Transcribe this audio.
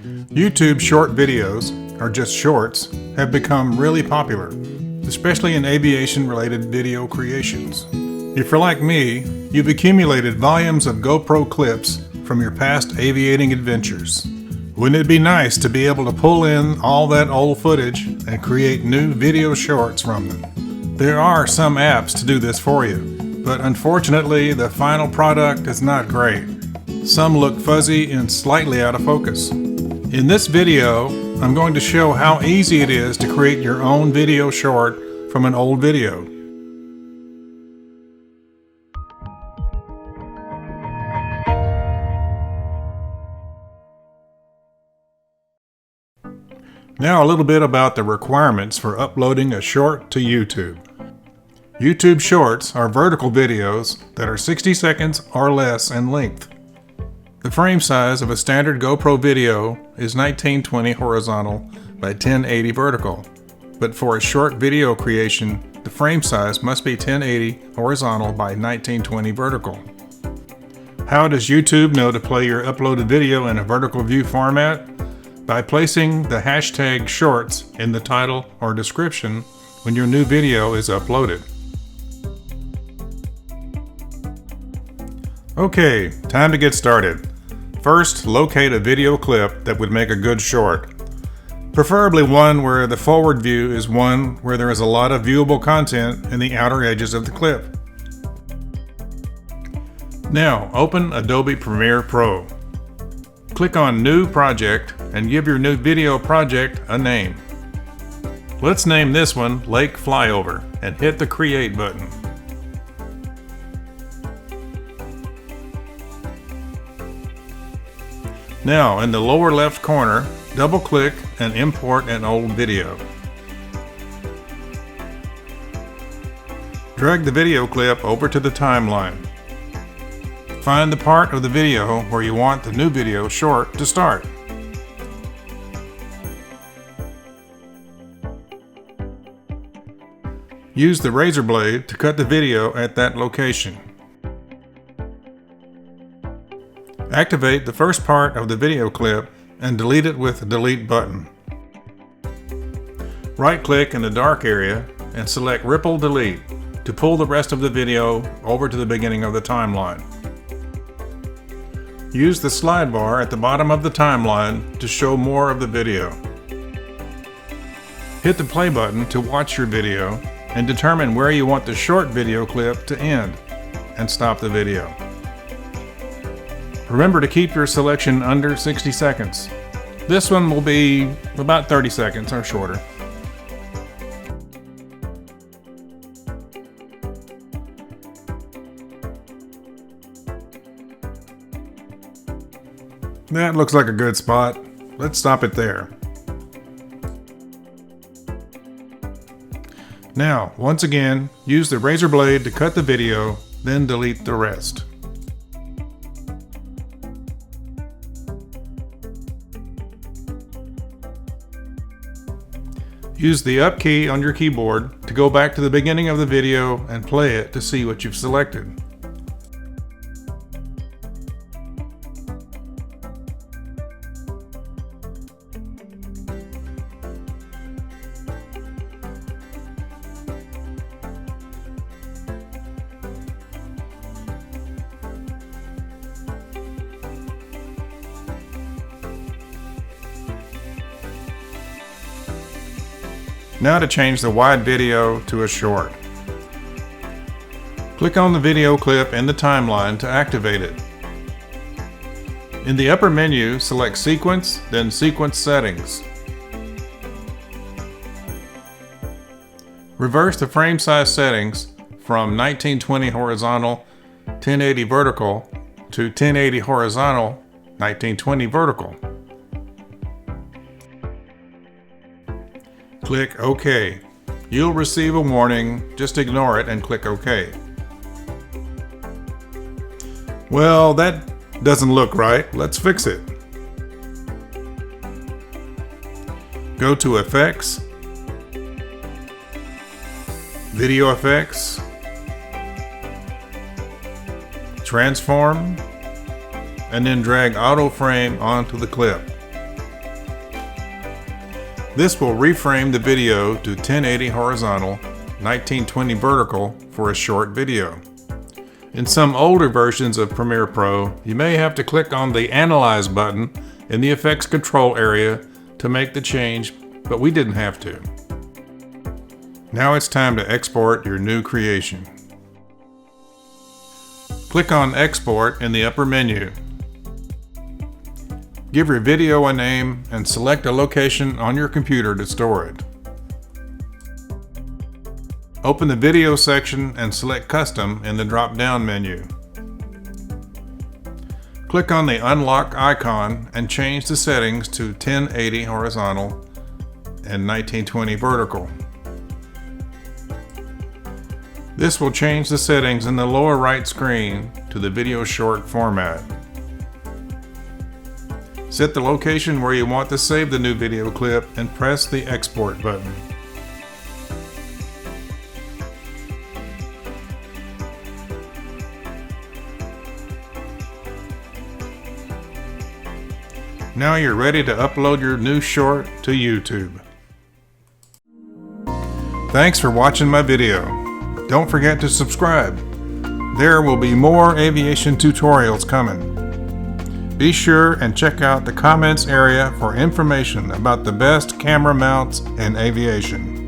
YouTube short videos, or just shorts, have become really popular, especially in aviation-related video creations. If you're like me, you've accumulated volumes of GoPro clips from your past aviating adventures. Wouldn't it be nice to be able to pull in all that old footage and create new video shorts from them? There are some apps to do this for you, but unfortunately the final product is not great. Some look fuzzy and slightly out of focus. In this video, I'm going to show how easy it is to create your own video short from an old video. Now a little bit about the requirements for uploading a short to YouTube. YouTube Shorts are vertical videos that are 60 seconds or less in length. The frame size of a standard GoPro video is 1920 horizontal by 1080 vertical, but for a short video creation, the frame size must be 1080 horizontal by 1920 vertical. How does YouTube know to play your uploaded video in a vertical view format? By placing the hashtag shorts in the title or description when your new video is uploaded. Okay, time to get started. First, locate a video clip that would make a good short. Preferably one where the forward view is one where there is a lot of viewable content in the outer edges of the clip. Now, open Adobe Premiere Pro. Click on New Project and give your new video project a name. Let's name this one Lake Flyover and hit the Create button. Now, in the lower left corner, double-click and import an old video. Drag the video clip over to the timeline. Find the part of the video where you want the new video short to start. Use the razor blade to cut the video at that location. Activate the first part of the video clip and delete it with the Delete button. Right-click in the dark area and select Ripple Delete to pull the rest of the video over to the beginning of the timeline. Use the slide bar at the bottom of the timeline to show more of the video. Hit the play button to watch your video and determine where you want the short video clip to end, and stop the video. Remember to keep your selection under 60 seconds. This one will be about 30 seconds or shorter. That looks like a good spot. Let's stop it there. Now, once again, use the razor blade to cut the video, then delete the rest. Use the up key on your keyboard to go back to the beginning of the video and play it to see what you've selected. Now to change the wide video to a short. Click on the video clip in the timeline to activate it. In the upper menu, select Sequence, then Sequence Settings. Reverse the frame size settings from 1920 horizontal, 1080 vertical to 1080 horizontal, 1920 vertical. Click OK. You'll receive a warning, just ignore it and click OK. Well, that doesn't look right. Let's fix it. Go to Effects, Video Effects, Transform, and then drag Auto Frame onto the clip. This will reframe the video to 1080 horizontal, 1920 vertical for a short video. In some older versions of Premiere Pro, you may have to click on the Analyze button in the Effects Control area to make the change, but we didn't have to. Now it's time to export your new creation. Click on Export in the upper menu. Give your video a name and select a location on your computer to store it. Open the video section and select Custom in the drop-down menu. Click on the Unlock icon and change the settings to 1080 horizontal and 1920 vertical. This will change the settings in the lower right screen to the video short format. Set the location where you want to save the new video clip and press the Export button. Now you're ready to upload your new short to YouTube. Thanks for watching my video. Don't forget to subscribe. There will be more aviation tutorials coming. Be sure and check out the comments area for information about the best camera mounts in aviation.